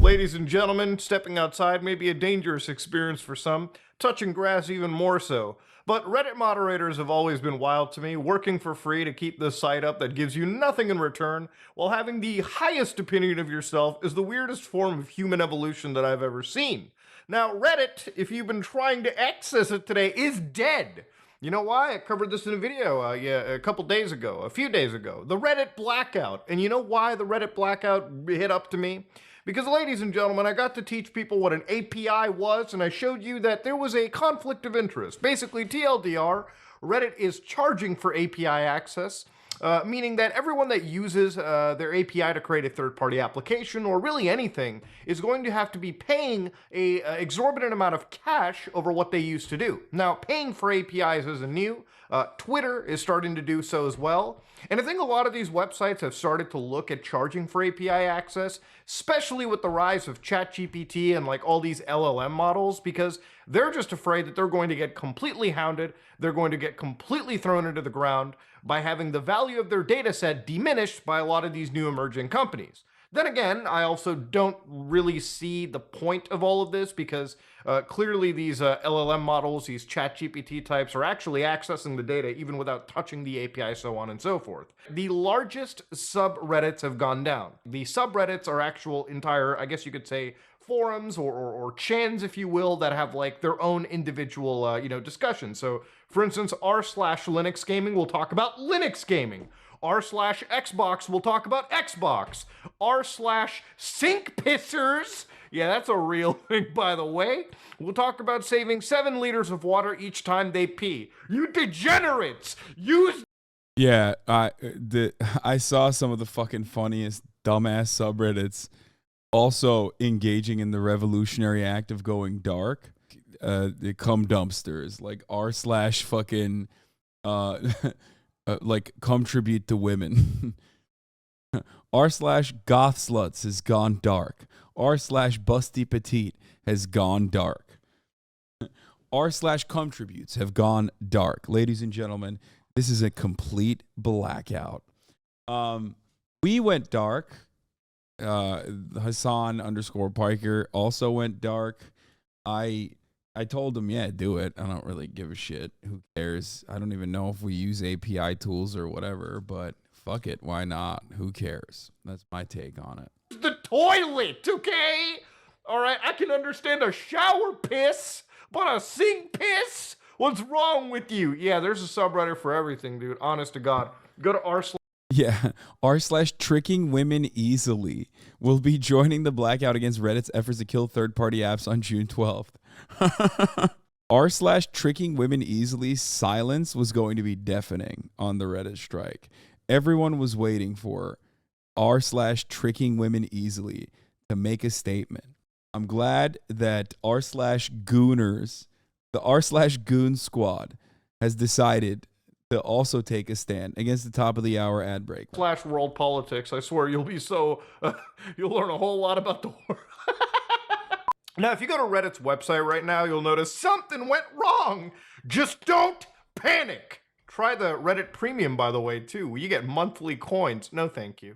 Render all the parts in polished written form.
Ladies and gentlemen, stepping outside may be a dangerous experience for some, touching grass even more so. But Reddit moderators have always been wild to me, working for free to keep this site up that gives you nothing in return, while having the highest opinion of yourself is the weirdest form of human evolution that I've ever seen. Now, Reddit, if you've been trying to access it today, is dead. You know why? I covered this in a video a few days ago. The Reddit blackout. And you know why the Reddit blackout hit up to me? Because, ladies and gentlemen, I got to teach people what an API was, and I showed you that there was a conflict of interest. Basically, TLDR, Reddit is charging for API access, meaning that everyone that uses their API to create a third-party application, or really anything, is going to have to be paying an exorbitant amount of cash over what they used to do. Now, paying for APIs isn't new. Twitter is starting to do so as well. And I think a lot of these websites have started to look at charging for API access, especially with the rise of ChatGPT and like all these LLM models, because they're just afraid that they're going to get completely hounded. They're going to get completely thrown into the ground by having the value of their data set diminished by a lot of these new emerging companies. Then again, I also don't really see the point of all of this because clearly these LLM models, these ChatGPT types, are actually accessing the data even without touching the API, so on and so forth. The largest subreddits have gone down. The subreddits are actual entire, I guess you could say, forums or chans, if you will, that have like their own individual, discussions. So, for instance, r/Linux gaming will talk about Linux gaming. r/Xbox will talk about Xbox. r/sink pissers, yeah, that's a real thing, by the way, we'll talk about saving 7 liters of water each time they pee. You degenerates! Use... Yeah, I saw some of the fucking funniest dumbass subreddits also engaging in the revolutionary act of going dark. They come dumpsters, like r/fucking like come tribute to women. r/goth sluts has gone dark. r/busty petite has gone dark. r/cum tributes have gone dark. Ladies and gentlemen, this is a complete blackout. We went dark. Hasan _Piker also went dark. I told him, yeah, do it. I don't really give a shit. Who cares? I don't even know if we use API tools or whatever, but fuck it. Why not? Who cares? That's my take on it. The toilet, okay? All right, I can understand a shower piss, but a sink piss? What's wrong with you? Yeah, there's a subreddit for everything, dude. Honest to God. Go to r/. Yeah, r/tricking women easily will be joining the blackout against Reddit's efforts to kill third-party apps on June 12th. r/tricking women easily silence was going to be deafening on the Reddit strike. Everyone was waiting for r/tricking women easily to make a statement. I'm glad that r/gooners, the r/goon squad, has decided to also take a stand against the top of the hour ad break. /world politics. I swear you'll be so, you'll learn a whole lot about the world. Now, if you go to Reddit's website right now, you'll notice something went wrong. Just don't panic. Try the Reddit Premium, by the way, too. You get monthly coins. No, thank you.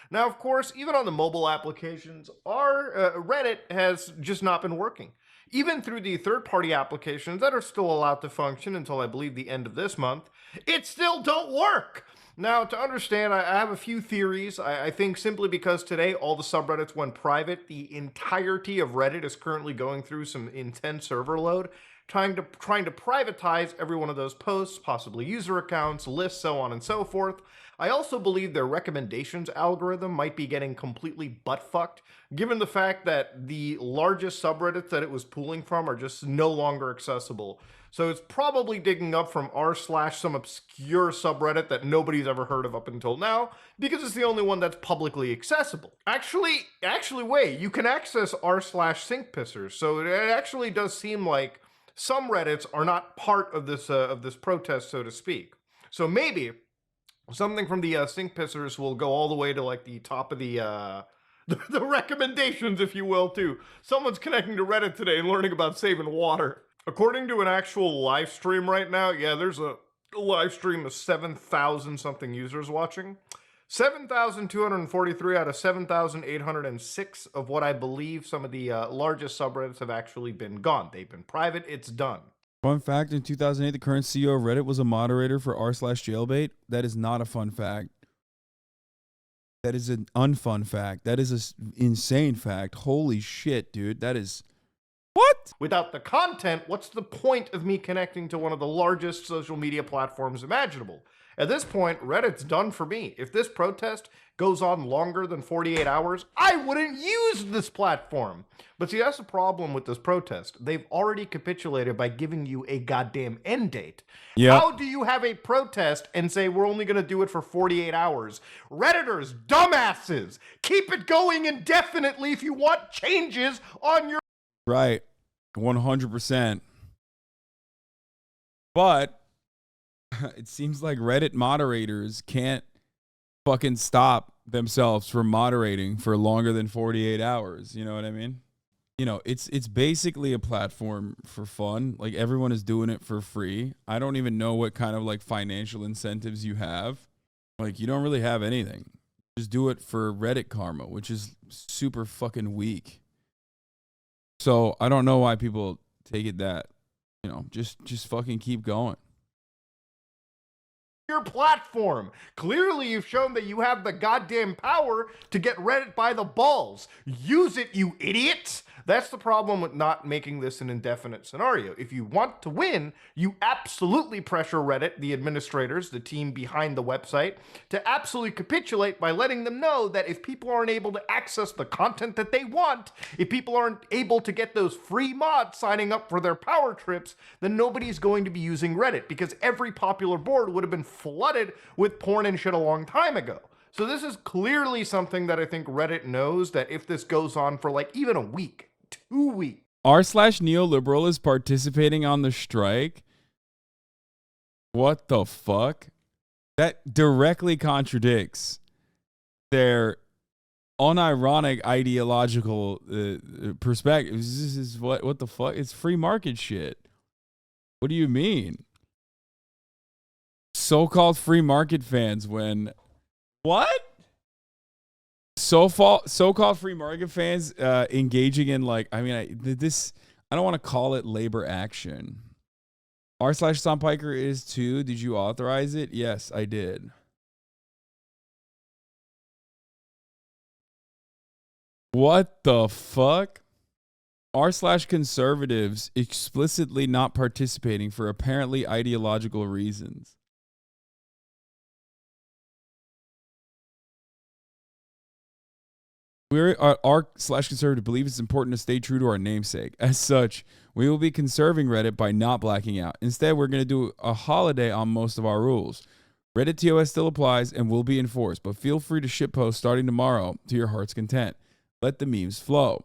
Now, of course, even on the mobile applications, our Reddit has just not been working. Even through the third-party applications that are still allowed to function until I believe the end of this month, it still don't work. Now, to understand, I have a few theories. I think simply because today all the subreddits went private, the entirety of Reddit is currently going through some intense server load, trying to privatize every one of those posts, possibly user accounts, lists, so on and so forth. I also believe their recommendations algorithm might be getting completely butt-fucked, given the fact that the largest subreddits that it was pulling from are just no longer accessible. So it's probably digging up from r/some obscure subreddit that nobody's ever heard of up until now, because it's the only one that's publicly accessible. Actually, wait, you can access r/sink pissers, so it actually does seem like some Reddits are not part of this protest, so to speak. So maybe something from the sink pissers will go all the way to like the top of the recommendations, if you will, too. Someone's connecting to Reddit today and learning about saving water. According to an actual live stream right now, yeah, there's a live stream of 7,000 something users watching. 7,243 out of 7,806 of what I believe some of the largest subreddits have actually been gone. They've been private. It's done. Fun fact, in 2008, the current CEO of Reddit was a moderator for r/jailbait. That is not a fun fact. That is an unfun fact. That is an insane fact. Holy shit, dude. That is... What? Without the content, what's the point of me connecting to one of the largest social media platforms imaginable? At this point, Reddit's done for me. If this protest goes on longer than 48 hours, I wouldn't use this platform. But see, that's the problem with this protest. They've already capitulated by giving you a goddamn end date. Yeah. How do you have a protest and say we're only going to do it for 48 hours? Redditors, dumbasses, keep it going indefinitely if you want changes on your... Right. 100%. But it seems like Reddit moderators can't fucking stop themselves from moderating for longer than 48 hours. You know what I mean? You know, it's basically a platform for fun. Like, everyone is doing it for free. I don't even know what kind of like financial incentives you have. Like, you don't really have anything. Just do it for Reddit karma, which is super fucking weak. So I don't know why people take it that, you know, just fucking keep going. Your platform. Clearly, you've shown that you have the goddamn power to get Reddit by the balls. Use it, you idiots. That's the problem with not making this an indefinite scenario. If you want to win, you absolutely pressure Reddit, the administrators, the team behind the website, to absolutely capitulate by letting them know that if people aren't able to access the content that they want, if people aren't able to get those free mods signing up for their power trips, then nobody's going to be using Reddit, because every popular board would have been flooded with porn and shit a long time ago. So this is clearly something that I think Reddit knows, that if this goes on for like even a week, 2 weeks. r/neoliberal is participating on the strike. What the fuck? That directly contradicts their unironic ideological perspective. This is what the fuck? It's free market shit. What do you mean? So-called free market fans when... What? So-called free market fans engaging in, like, I mean, I don't want to call it labor action. r/Hasan Piker is too. Did you authorize it? Yes, I did. What the fuck? r/conservatives explicitly not participating for apparently ideological reasons. We r/conservative believe it's important to stay true to our namesake. As such, we will be conserving Reddit by not blacking out. Instead, we're going to do a holiday on most of our rules. Reddit TOS still applies and will be enforced, but feel free to shitpost starting tomorrow to your heart's content. Let the memes flow.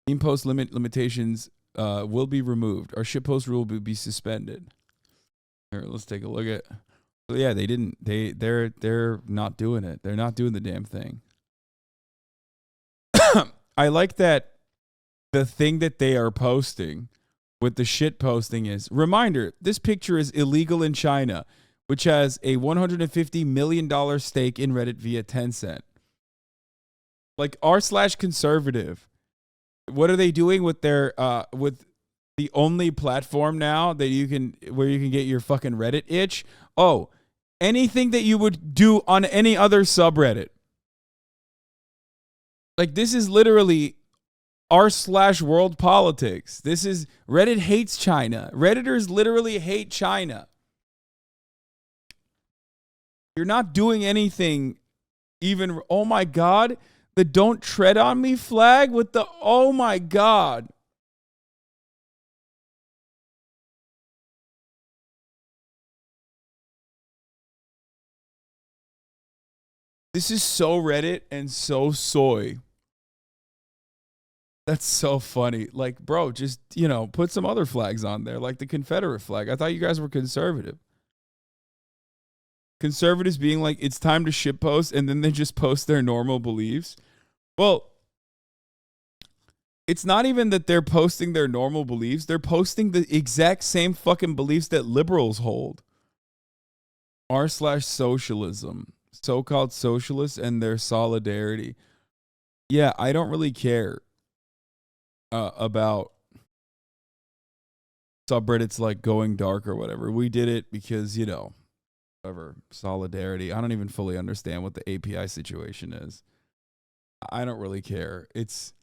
Meme post limitations will be removed. Our shitpost rule will be suspended. Here, let's take a look at. So yeah, they're not doing it. They're not doing the damn thing. I like that the thing that they are posting with the shit posting is, reminder, this picture is illegal in China, which has a $150 million stake in Reddit via Tencent. Like, r/conservative. What are they doing with their with the only platform now that where you can get your fucking Reddit itch? Oh, anything that you would do on any other subreddit. Like, this is literally r/world politics. This is Reddit hates China. Redditors literally hate China. You're not doing anything even. Oh my God. The don't tread on me flag with the, oh my God. This is so Reddit and so soy. That's so funny. Like, bro, just, put some other flags on there, like the Confederate flag. I thought you guys were conservative. Conservatives being like, it's time to shitpost, and then they just post their normal beliefs. Well, it's not even that they're posting their normal beliefs. They're posting the exact same fucking beliefs that liberals hold. r/socialism. so-called socialists and their solidarity. Yeah, I don't really care about subreddits like going dark or whatever. We did it because, whatever, solidarity. I don't even fully understand what the API situation is. I don't really care. It's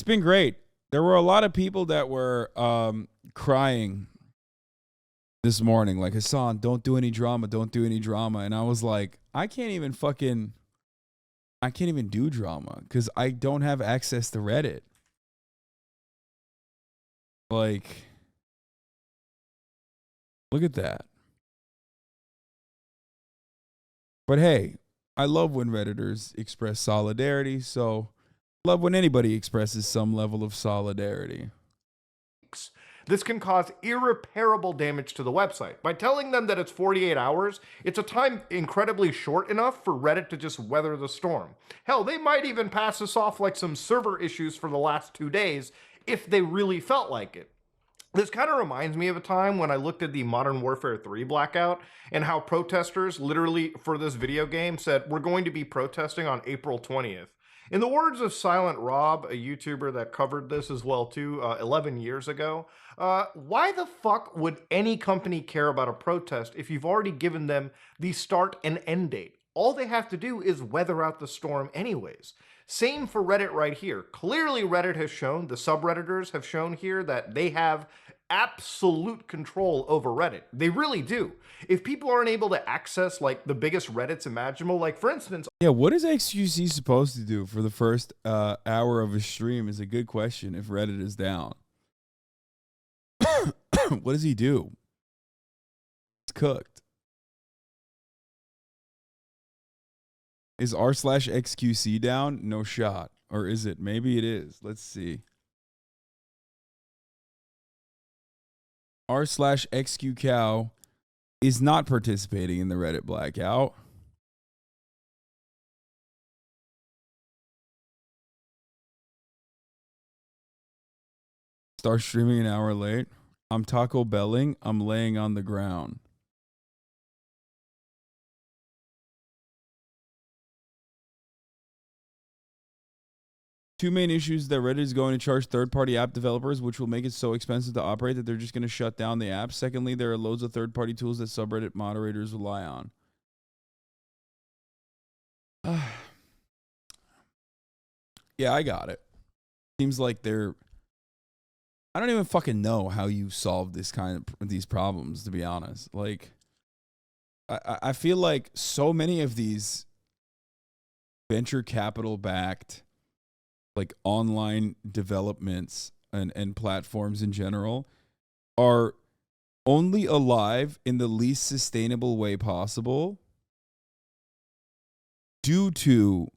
been great. There were a lot of people that were crying this morning, like, Hasan, don't do any drama, don't do any drama. And I was like, I can't even do drama because I don't have access to Reddit. Like, look at that. But hey, I love when Redditors express solidarity, so love when anybody expresses some level of solidarity. This can cause irreparable damage to the website. By telling them that it's 48 hours, it's a time incredibly short enough for Reddit to just weather the storm. Hell, they might even pass this off like some server issues for the last 2 days if they really felt like it. This kind of reminds me of a time when I looked at the Modern Warfare 3 blackout and how protesters literally for this video game said, we're going to be protesting on April 20th. In the words of Silent Rob, a YouTuber that covered this as well too, 11 years ago, why the fuck would any company care about a protest if you've already given them the start and end date? All they have to do is weather out the storm anyways. Same for Reddit right here. Clearly Reddit has shown, the subredditors have shown here that they have absolute control over Reddit. They really do. If people aren't able to access like the biggest Reddits imaginable, like for instance... Yeah, what is XQC supposed to do for the first hour of a stream is a good question if Reddit is down. What does he do? It's cooked. Is r/XQC down? No shot. Or is it? Maybe it is. Let's see. r/XQCow is not participating in the Reddit blackout. Start streaming an hour late. I'm Taco Belling. I'm laying on the ground. Two main issues that Reddit is going to charge third-party app developers, which will make it so expensive to operate that they're just going to shut down the app. Secondly, there are loads of third-party tools that subreddit moderators rely on. Yeah, I got it. Seems like they're... I don't even fucking know how you solve this kind of these problems, to be honest. Like, I feel like so many of these venture capital backed like online developments and platforms in general are only alive in the least sustainable way possible due to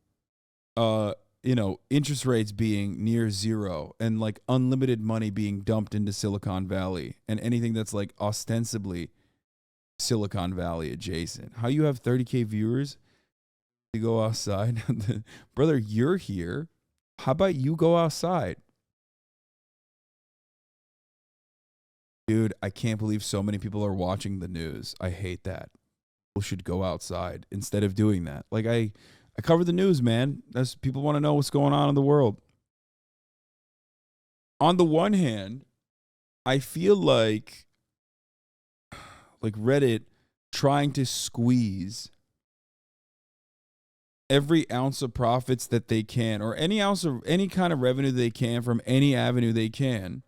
interest rates being near zero and like unlimited money being dumped into Silicon Valley and anything that's like ostensibly Silicon Valley adjacent. How you have 30K viewers to go outside? Brother, you're here. How about you go outside? Dude, I can't believe so many people are watching the news. I hate that. People should go outside instead of doing that. Like I cover the news, man. That's people want to know what's going on in the world. On the one hand, I feel like Reddit trying to squeeze every ounce of profits that they can, or any ounce of any kind of revenue they can from any avenue they can,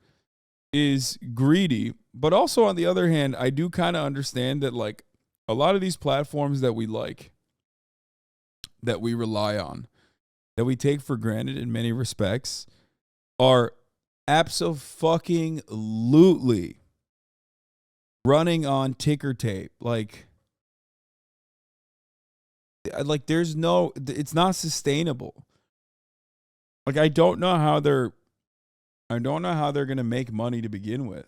is greedy. But also on the other hand, I do kind of understand that like a lot of these platforms that we like, that we rely on, that we take for granted in many respects, are abso-fucking-lutely running on ticker tape. Like there's no, it's not sustainable. Like I don't know how they're going to make money to begin with.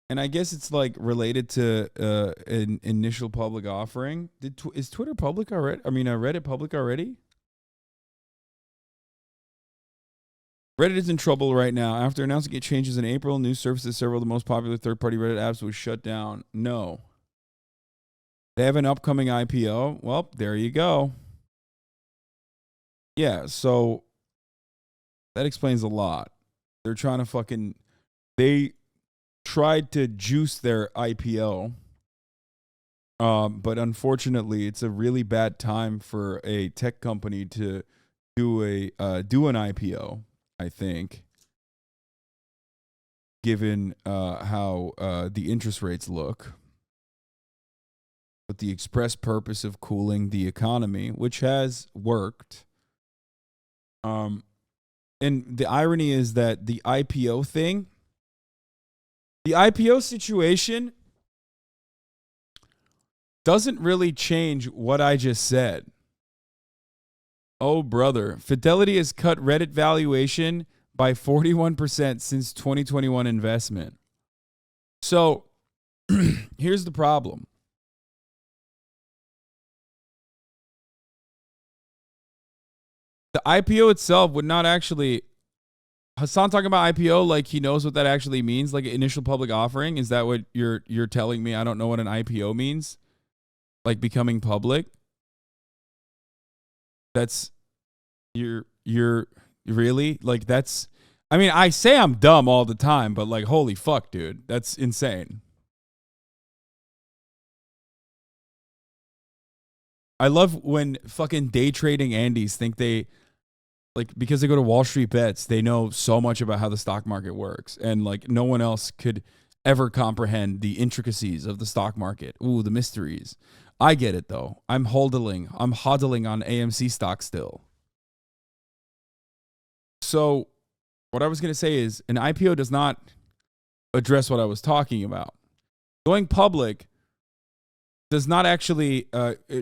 And I guess it's like related to an initial public offering. Is Twitter public already? I mean, Reddit public already? Reddit is in trouble right now. After announcing it changes in April, news surfaces several of the most popular third-party Reddit apps was shut down. No. They have an upcoming IPO. Well, there you go. Yeah, so that explains a lot. They're trying to they tried to juice their IPO. But unfortunately, it's a really bad time for a tech company to do an IPO, I think, given how the interest rates look, with the express purpose of cooling the economy, which has worked. And the irony is that the IPO situation doesn't really change what I just said. Oh, brother. Fidelity has cut Reddit valuation by 41% since 2021 investment. So here's the problem. The IPO itself would not actually. Hasan talking about IPO like he knows what that actually means, like initial public offering. Is that what you're telling me? I don't know what an IPO means, like becoming public. That's you're really like that's. I mean, I say I'm dumb all the time, but like, holy fuck, dude, that's insane. I love when fucking day trading Andes think they. Like, because they go to Wall Street Bets, they know so much about how the stock market works. And, like, no one else could ever comprehend the intricacies of the stock market. Ooh, the mysteries. I get it, though. I'm hodling on AMC stock still. So, what I was going to say is an IPO does not address what I was talking about. Going public does not actually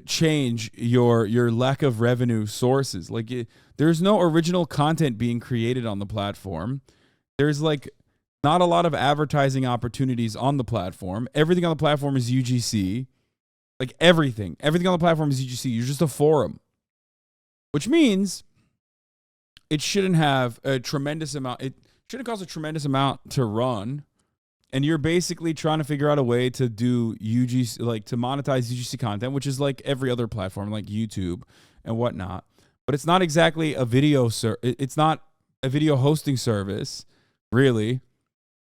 change your lack of revenue sources. Like there's no original content being created on the platform. There's like not a lot of advertising opportunities on the platform. Everything on the platform is UGC. Like everything on the platform is UGC. You're just a forum, which means it shouldn't have a tremendous amount. It shouldn't cost a tremendous amount to run. And you're basically trying to figure out a way to do UGC, like to monetize UGC content, which is like every other platform, like YouTube and whatnot. But it's not exactly a video. It's not a video hosting service, really.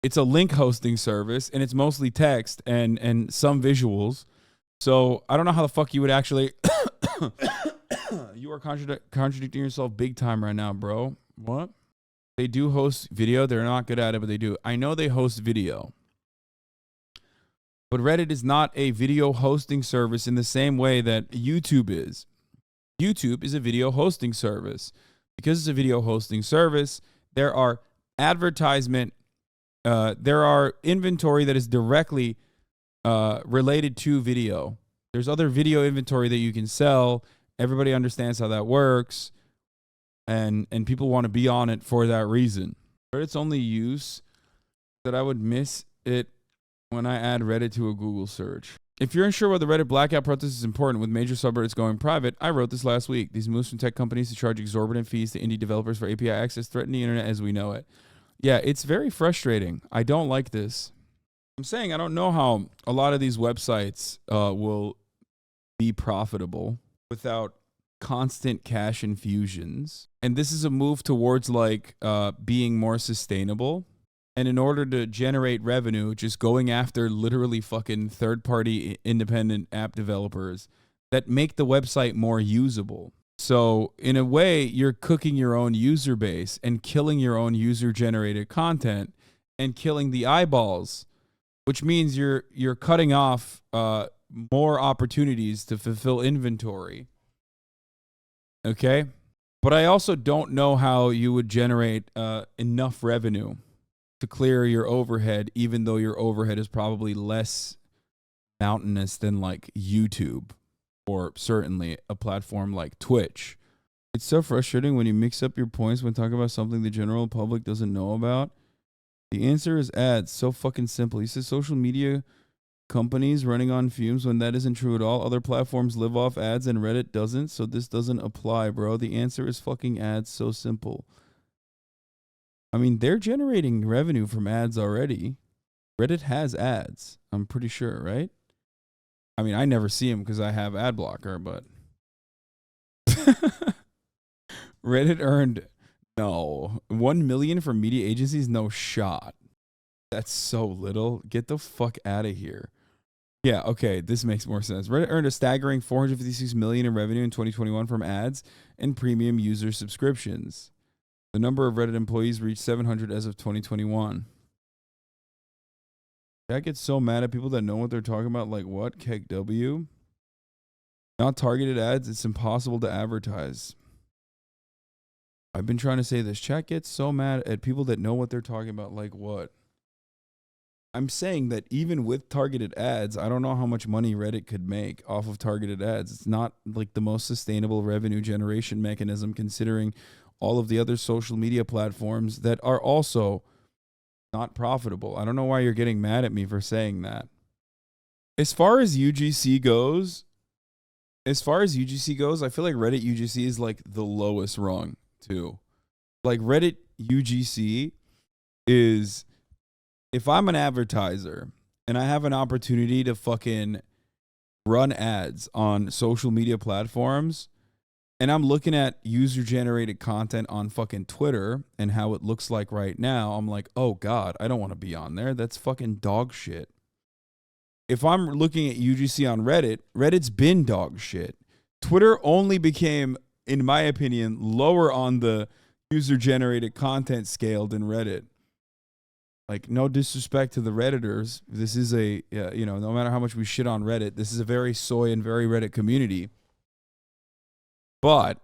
It's a link hosting service, and it's mostly text and some visuals. So I don't know how the fuck you would actually. You are contradicting yourself big time right now, bro. What? They do host video. They're not good at it, but they do. I know they host video. But Reddit is not a video hosting service in the same way that YouTube is. YouTube is a video hosting service. Because it's a video hosting service, there are there are inventory that is directly related to video. There's other video inventory that you can sell. Everybody understands how that works. And people want to be on it for that reason. Reddit's only use that I would miss it when I add Reddit to a Google search. If you're unsure whether Reddit blackout protest is important with major subreddits going private, I wrote this last week. These moves from tech companies to charge exorbitant fees to indie developers for API access threaten the internet as we know it. Yeah, it's very frustrating. I don't like this. I'm saying I don't know how a lot of these websites will be profitable without constant cash infusions. And this is a move towards like being more sustainable. And in order to generate revenue, just going after literally fucking third-party independent app developers that make the website more usable. So in a way, you're cooking your own user base and killing your own user-generated content and killing the eyeballs, which means you're cutting off more opportunities to fulfill inventory. Okay? But I also don't know how you would generate enough revenue to clear your overhead, even though your overhead is probably less mountainous than like YouTube or certainly a platform like Twitch. It's so frustrating when you mix up your points when talking about something the general public doesn't know about. The answer is ads. So fucking simple. You said social media companies running on fumes when that isn't true at all. Other platforms live off ads and Reddit doesn't, so this doesn't apply, bro. The answer is fucking ads. So simple. I mean, they're generating revenue from ads already. Reddit has ads, I'm pretty sure, right? I mean, I never see them because I have ad blocker, but Reddit earned 1 million from media agencies. No shot. That's so little. Get the fuck out of here. Yeah, okay, this makes more sense. Reddit earned a staggering 456 million in revenue in 2021 from ads and premium user subscriptions. The number of Reddit employees reached 700 as of 2021. I get so mad at people that know what they're talking about. Like what? Keg W? Not targeted ads. It's impossible to advertise. I've been trying to say this. Chat gets so mad at people that know what they're talking about. Like what? I'm saying that even with targeted ads, I don't know how much money Reddit could make off of targeted ads. It's not like the most sustainable revenue generation mechanism, considering all of the other social media platforms that are also not profitable. I don't know why you're getting mad at me for saying that. As far as UGC goes, I feel like Reddit UGC is like the lowest rung too. Like Reddit UGC is, if I'm an advertiser and I have an opportunity to fucking run ads on social media platforms, and I'm looking at user-generated content on fucking Twitter and how it looks like right now, I'm like, oh God, I don't want to be on there. That's fucking dog shit. If I'm looking at UGC on Reddit, Reddit's been dog shit. Twitter only became, in my opinion, lower on the user-generated content scale than Reddit. Like, no disrespect to the Redditors. This is no matter how much we shit on Reddit, this is a very soy and very Reddit community. But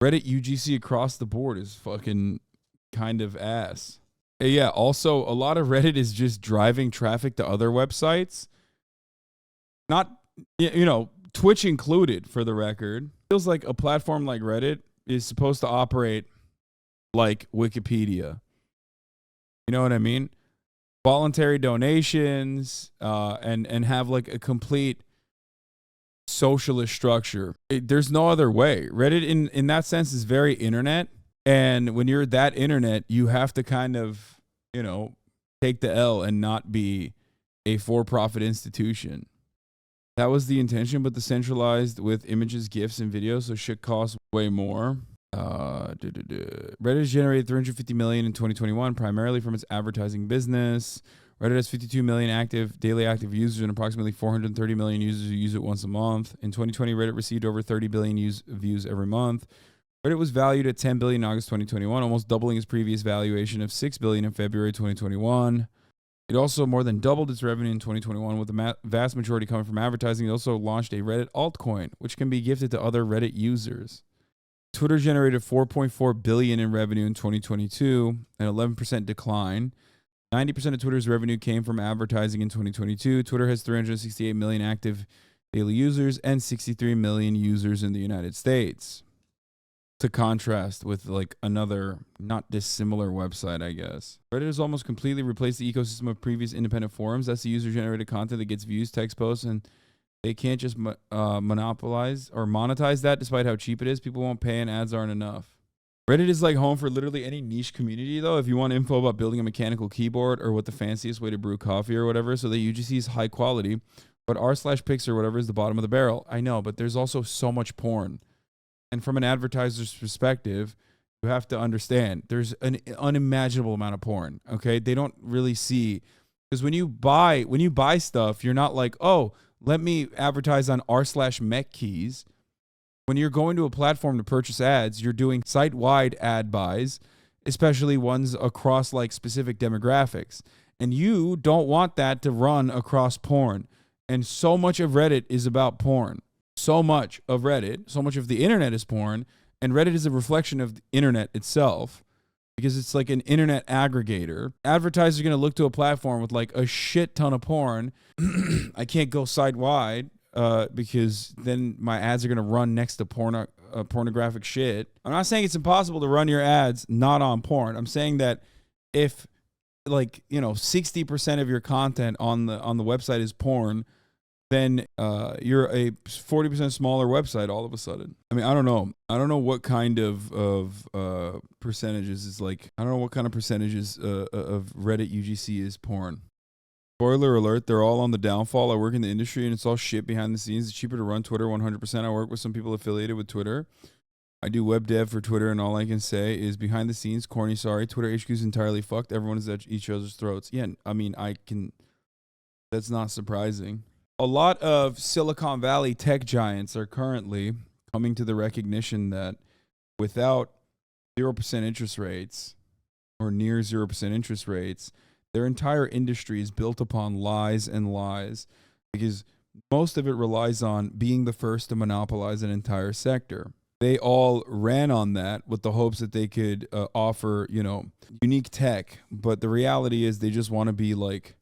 Reddit UGC across the board is fucking kind of ass. Yeah, also, a lot of Reddit is just driving traffic to other websites. Not, Twitch included, for the record. Feels like a platform like Reddit is supposed to operate like Wikipedia. You know what I mean? Voluntary donations, and have like a complete socialist structure. There's no other way. Reddit in that sense is very internet. And when you're that internet, you have to kind of, take the L and not be a for-profit institution. That was the intention, but decentralized with images, GIFs, and videos, so shit costs way more. Reddit has generated 350 million in 2021, primarily from its advertising business. Reddit has 52 million daily active users and approximately 430 million users who use it once a month. In 2020, Reddit received over 30 billion views every month. Reddit was valued at 10 billion in August 2021, almost doubling its previous valuation of 6 billion in February 2021. It also more than doubled its revenue in 2021, with the vast majority coming from advertising. It also launched a Reddit altcoin, which can be gifted to other Reddit users. Twitter generated 4.4 billion in revenue in 2022, an 11% decline. 90% of Twitter's revenue came from advertising in 2022. Twitter has 368 million active daily users and 63 million users in the United States. To contrast with like another not dissimilar website, I guess. Reddit has almost completely replaced the ecosystem of previous independent forums. That's the user-generated content that gets views, text posts, and they can't just monopolize or monetize that despite how cheap it is. People won't pay and ads aren't enough. Reddit is like home for literally any niche community, though. If you want info about building a mechanical keyboard or what the fanciest way to brew coffee or whatever, so the UGC is high quality, but r/pics or whatever is the bottom of the barrel. I know, but there's also so much porn. And from an advertiser's perspective, you have to understand there's an unimaginable amount of porn. Okay, they don't really see, because when you buy stuff, you're not like, oh, let me advertise on r/mech keys. When you're going to a platform to purchase ads, you're doing site-wide ad buys, especially ones across like specific demographics. And you don't want that to run across porn. And so much of Reddit is about porn. So much of the internet is porn, and Reddit is a reflection of the internet itself because it's like an internet aggregator. Advertisers are going to look to a platform with like a shit ton of porn. I can't go site-wide. Because then my ads are going to run next to pornographic shit. I'm not saying it's impossible to run your ads not on porn. I'm saying that if 60% of your content on the website is porn, then you're a 40% smaller website all of a sudden. I mean, I don't know what kind of percentages is like. I don't know what kind of percentages of Reddit UGC is porn. Spoiler alert, they're all on the downfall. I work in the industry and it's all shit behind the scenes. It's cheaper to run Twitter 100%. I work with some people affiliated with Twitter. I do web dev for Twitter, and all I can say is behind the scenes, corny, sorry. Twitter HQ is entirely fucked. Everyone is at each other's throats. Yeah, I mean, that's not surprising. A lot of Silicon Valley tech giants are currently coming to the recognition that without 0% interest rates or near 0% interest rates, their entire industry is built upon lies and lies, because most of it relies on being the first to monopolize an entire sector. They all ran on that with the hopes that they could offer, unique tech. But the reality is they just want to be like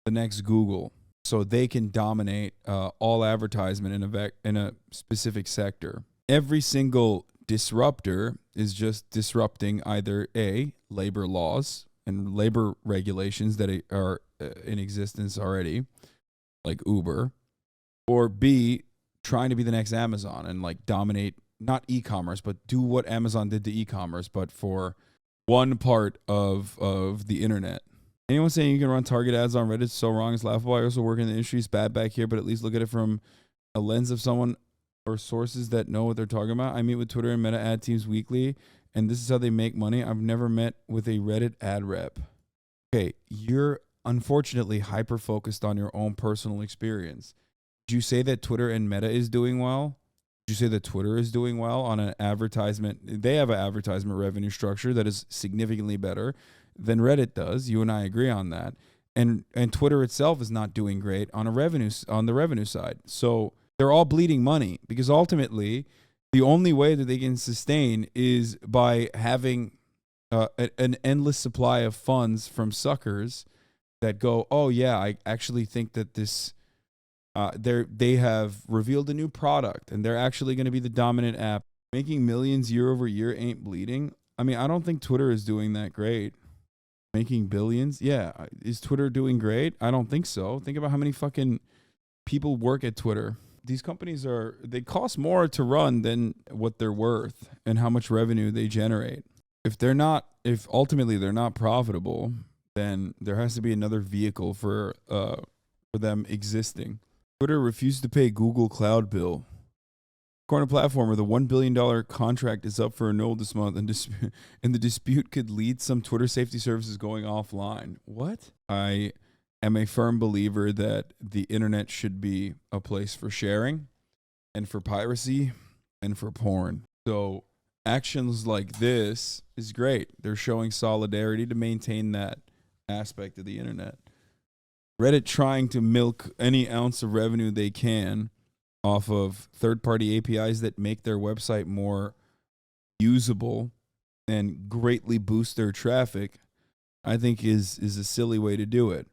the next Google, so they can dominate all advertisement in a specific sector. Every single disruptor is just disrupting either A, labor laws and labor regulations that are in existence already, like Uber, or B, trying to be the next Amazon and like dominate, not e-commerce, but do what Amazon did to e-commerce, but for one part of the internet. Anyone saying you can run target ads on Reddit is so wrong. It's laughable. I also work in the industry. It's bad back here, but at least look at it from a lens of someone or sources that know what they're talking about. I meet with Twitter and Meta ad teams weekly, and this is how they make money. I've never met with a Reddit ad rep. Okay, you're unfortunately hyper-focused on your own personal experience. Did you say that Twitter and Meta is doing well? Did you say that Twitter is doing well on an advertisement? They have an advertisement revenue structure that is significantly better than Reddit does. You and I agree on that. And Twitter itself is not doing great on the revenue side. So they're all bleeding money, because ultimately the only way that they can sustain is by having an endless supply of funds from suckers that go, oh yeah, I actually think that this they have revealed a new product and they're actually going to be the dominant app. Making millions year over year ain't bleeding. I mean, I don't think Twitter is doing that great. Making billions? Yeah. Is Twitter doing great? I don't think so. Think about how many fucking people work at Twitter. These companies they cost more to run than what they're worth and how much revenue they generate. If ultimately they're not profitable, then there has to be another vehicle for them existing. Twitter refused to pay Google Cloud bill. According to Platformer, the $1 billion contract is up for renewal this month, and the dispute could lead some Twitter safety services going offline. What? I am a firm believer that the internet should be a place for sharing and for piracy and for porn. So actions like this is great. They're showing solidarity to maintain that aspect of the internet. Reddit trying to milk any ounce of revenue they can off of third-party APIs that make their website more usable and greatly boost their traffic, I think is a silly way to do it.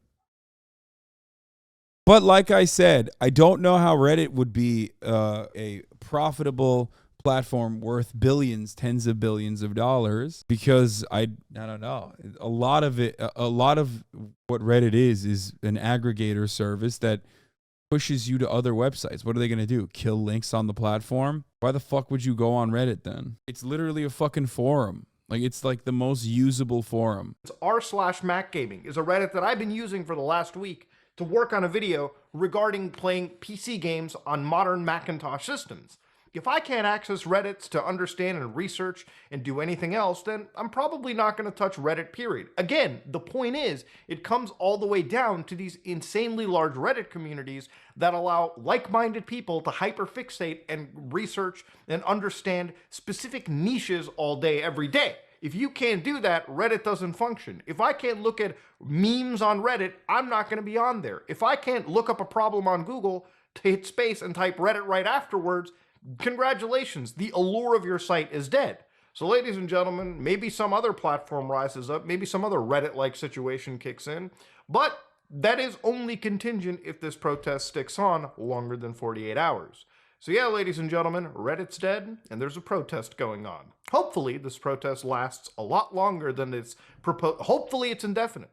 But like I said, I don't know how Reddit would be a profitable platform worth billions, tens of billions of dollars, because I don't know. A lot of what Reddit is an aggregator service that pushes you to other websites. What are they going to do? Kill links on the platform? Why the fuck would you go on Reddit then? It's literally a fucking forum. Like, it's like the most usable forum. It's r/macgaming is a Reddit that I've been using for the last week to work on a video regarding playing PC games on modern Macintosh systems. If I can't access Reddits to understand and research and do anything else, then I'm probably not going to touch Reddit, period. Again, the point is, it comes all the way down to these insanely large Reddit communities that allow like-minded people to hyperfixate and research and understand specific niches all day, every day. If you can't do that, Reddit doesn't function. If I can't look at memes on Reddit, I'm not going to be on there. If I can't look up a problem on Google, to hit space and type Reddit right afterwards, congratulations, the allure of your site is dead. So ladies and gentlemen, maybe some other platform rises up, maybe some other Reddit-like situation kicks in, but that is only contingent if this protest sticks on longer than 48 hours. So yeah, ladies and gentlemen, Reddit's dead, and there's a protest going on. Hopefully, this protest lasts a lot longer than it's proposed. Hopefully, it's indefinite.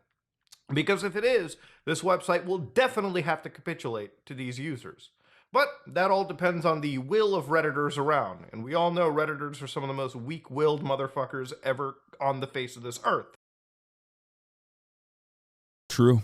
Because if it is, this website will definitely have to capitulate to these users. But that all depends on the will of Redditors around, and we all know Redditors are some of the most weak-willed motherfuckers ever on the face of this earth. True.